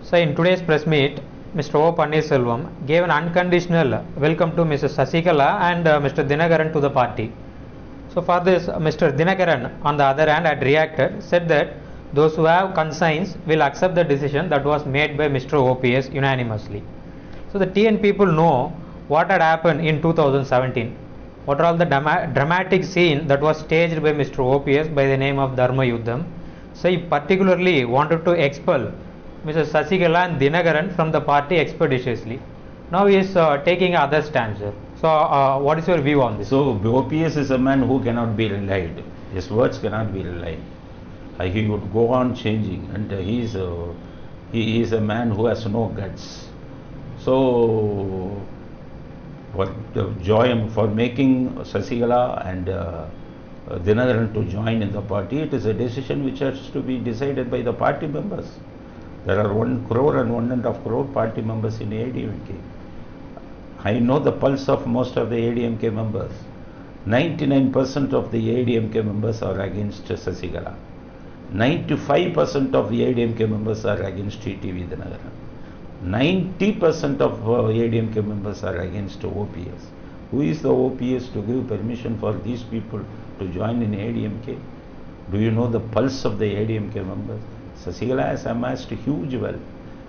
So in today's press meet, Mr. O. Pannirselvam gave an unconditional welcome to Mrs. Sasikala and Mr. Dinakaran to the party. So for this, Mr. Dinakaran on the other hand had reacted, said that those who have conscience will accept the decision that was made by Mr. OPS unanimously. So the TN people know what had happened in 2017. What are all the dramatic scene that was staged by Mr. OPS by the name of Dharma Yuddham. So he particularly wanted to expel Mrs. Sasikala and Dinakaran from the party expeditiously. Now he is taking other stance. So what is your view on this? So OPS is a man who cannot be relied. His words cannot be relied. He would go on changing, and he is a man who has no guts. So for making Sasikala and Dinakaran to join in the party, it is a decision which has to be decided by the party members. There are 1 crore and 1.5 crore party members in ADMK. I know the pulse of most of the ADMK members. 99% of the ADMK members are against Sasikala. 95% of the ADMK members are against TTV Dinakaran. 90% of ADMK members are against OPS. Who is the OPS to give permission for these people to join in ADMK? Do you know the pulse of the ADMK members? Sasikala has amassed huge wealth.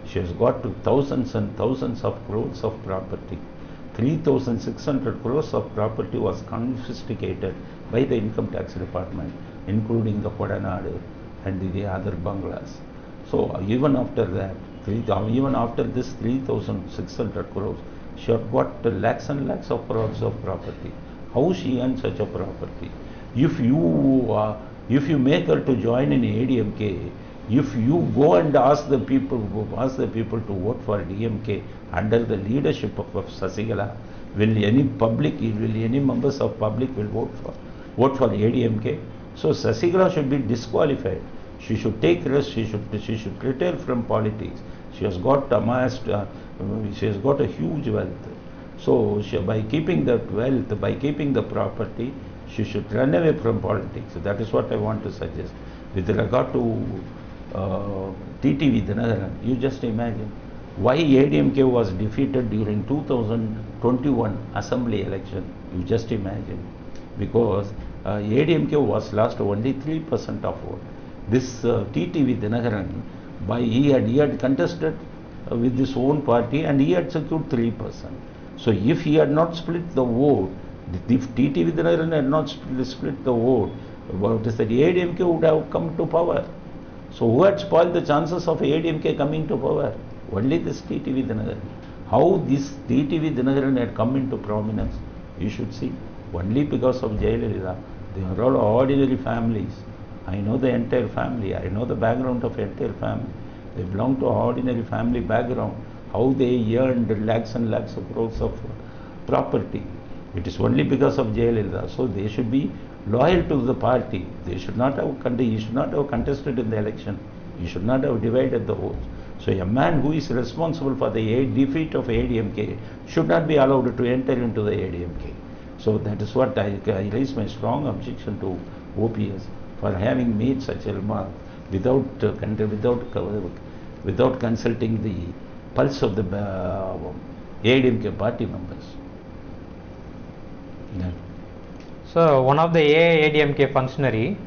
She has got to thousands and thousands of crores of property. 3,600 crores of property was confiscated by the income tax department, including the Kodanadu and the other bungalows. So even after that, even after this 3,600 crores, she had got lakhs and lakhs of crores of property. How she earned such a property? If you make her to join in ADMK, if you go and ask the people to vote for DMK under the leadership of Sasikala, will any members of public will vote for ADMK? So Sasikala should be disqualified. She should take rest. She should retire from politics. She has got she has got a huge wealth. So by keeping that wealth, by keeping the property, she should run away from politics. So that is what I want to suggest. With regard to TTV Dinakaran, you just imagine why ADMK was defeated during 2021 assembly election. You just imagine, because ADMK was lost only 3% of vote. This TTV Dinakaran, he had contested with his own party and he had secured 3%. So if he had not split the vote, if TTV Dinakaran had not split the vote, what is that, ADMK would have come to power. So who had spoiled the chances of ADMK coming to power? Only this TTV Dinakaran. How this TTV Dinakaran had come into prominence, you should see, only because of Jayalalitha. They are all ordinary families. I know the entire family. I know the background of entire family. They belong to an ordinary family background. How they earned lakhs and lakhs of crores of property. It is only because of Jayalalitha. So they should be loyal to the party. He should not have contested in the election. He should not have divided the votes. So a man who is responsible for the defeat of ADMK should not be allowed to enter into the ADMK. So that is what I raise my strong objection to OPS for having made such a remark without consulting the pulse of the ADMK party members. Yeah. So one of the AIADMK functionary,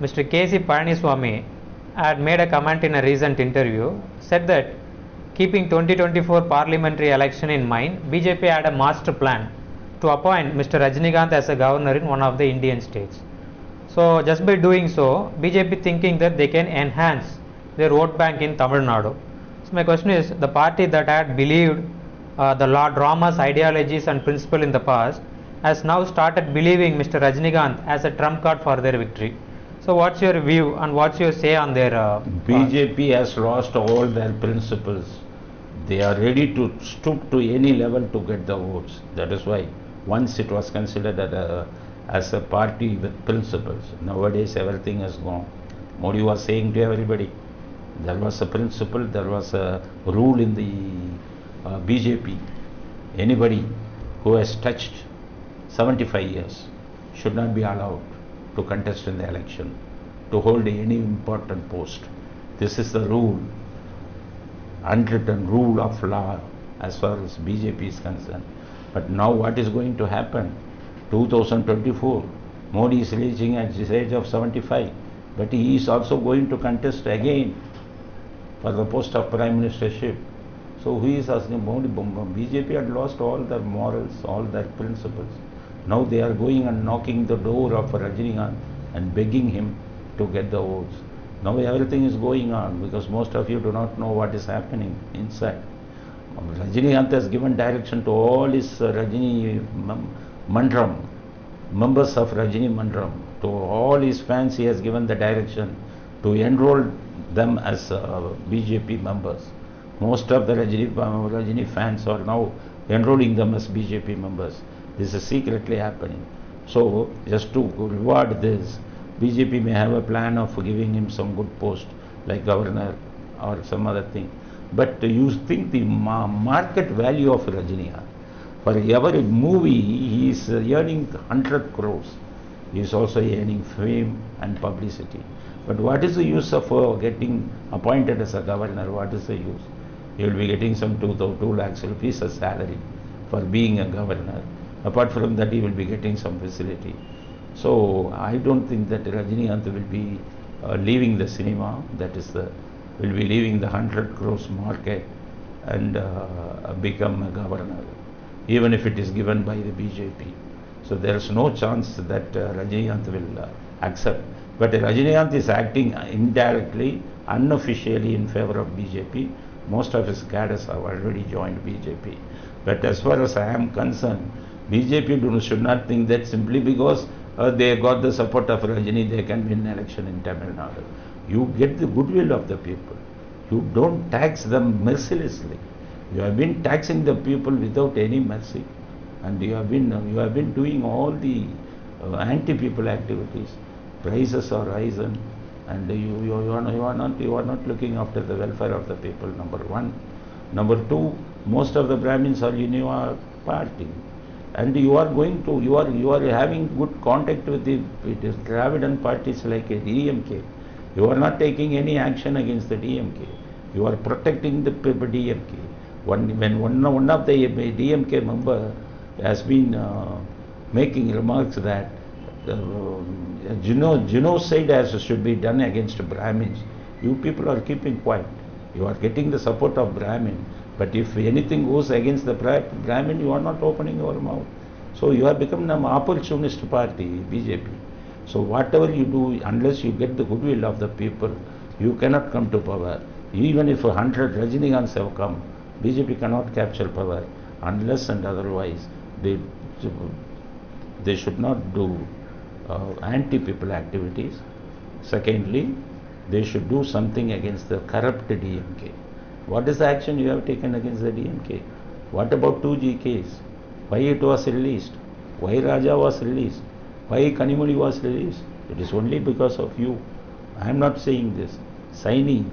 Mr. K.C. Palaniswamy, had made a comment in a recent interview, said that keeping 2024 parliamentary election in mind, BJP had a master plan to appoint Mr. Rajinikanth as a governor in one of the Indian states. So just by doing so, BJP thinking that they can enhance their vote bank in Tamil Nadu. So my question is, the party that had believed the Lord Rama's ideologies and principle in the past has now started believing Mr. Rajinikanth as a trump card for their victory. So what's your view and what's your say on their BJP has lost all their principles. They are ready to stoop to any level to get the votes. That is why once it was considered as a party with principles. Nowadays everything has gone. Modi was saying to everybody, there was a principle, there was a rule in the BJP. Anybody who has touched 75 years should not be allowed to contest in the election, to hold any important post. This is the rule. unwritten rule of law as far as BJP is concerned. But now what is going to happen? 2024, Modi is reaching at the age of 75, but he is also going to contest again for the post of Prime Ministership. So who is asking Modi? BJP had lost all their morals, all their principles. Now they are going and knocking the door of Rajini and begging him to get the votes. Now everything is going on because most of you do not know what is happening inside. Rajinikanth has given direction to all his Rajini Mandram, members of Rajini Mandram, to all his fans he has given the direction to enroll them as BJP members. Most of the Rajini fans are now enrolling them as BJP members. This is secretly happening. So just to reward this, BJP may have a plan of giving him some good post like governor or some other thing. But you think the market value of Rajinikanth, for every movie he is earning 100 crores. He is also earning fame and publicity. But what is the use of getting appointed as a governor? What is the use? He will be getting some 2 lakhs rupees as salary for being a governor. Apart from that, he will be getting some facility. So I don't think that Rajinikanth will be leaving the cinema. That is will be leaving the 100 crores market and become a governor, even if it is given by the BJP. So there is no chance that Rajinikanth will accept. But Rajinikanth is acting indirectly, unofficially in favor of BJP. Most of his cadres have already joined BJP. But as far as I am concerned, BJP should not think that simply because they got the support of Rajini, they can win election in Tamil Nadu. You get the goodwill of the people. You don't tax them mercilessly. You have been taxing the people without any mercy, and you have been doing all the anti-people activities. Prices are rising, and you are not looking after the welfare of the people. Number one. Number two, most of the Brahmins are in your party, and you are having good contact with the Dravidian parties like DMK. You are not taking any action against the DMK. You are protecting the DMK. When one of the DMK member has been making remarks that genocide should be done against Brahmins, you people are keeping quiet. You are getting the support of Brahmin, but if anything goes against the Brahmin, you are not opening your mouth. So you have become an opportunist party, BJP. So whatever you do, unless you get the goodwill of the people, you cannot come to power. Even if 100 Rajinikanths have come, BJP cannot capture power unless and otherwise they should not do anti-people activities. Secondly, they should do something against the corrupt DMK. What is the action you have taken against the DMK? What about 2G case? Why it was released? Why Raja was released? Why Kanimuli was released? It is only because of you. I am not saying this. Saini,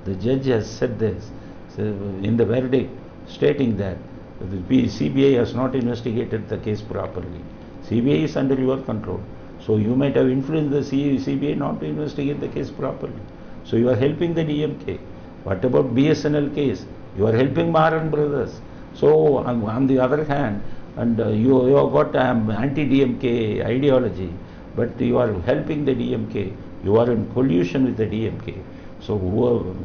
the judge has said this in the verdict, stating that the CBI has not investigated the case properly. CBI is under your control. So you might have influenced the CBI not to investigate the case properly. So you are helping the DMK. What about BSNL case? You are helping Maran brothers. So on the other hand, and you have got anti-DMK ideology, but you are helping the DMK. You are in collusion with the DMK. So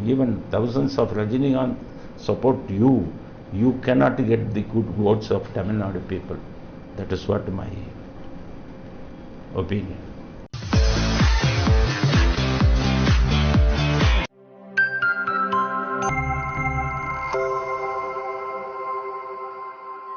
even thousands of Rajinikanth support you, you cannot get the good votes of Tamil Nadu people. That is what my opinion.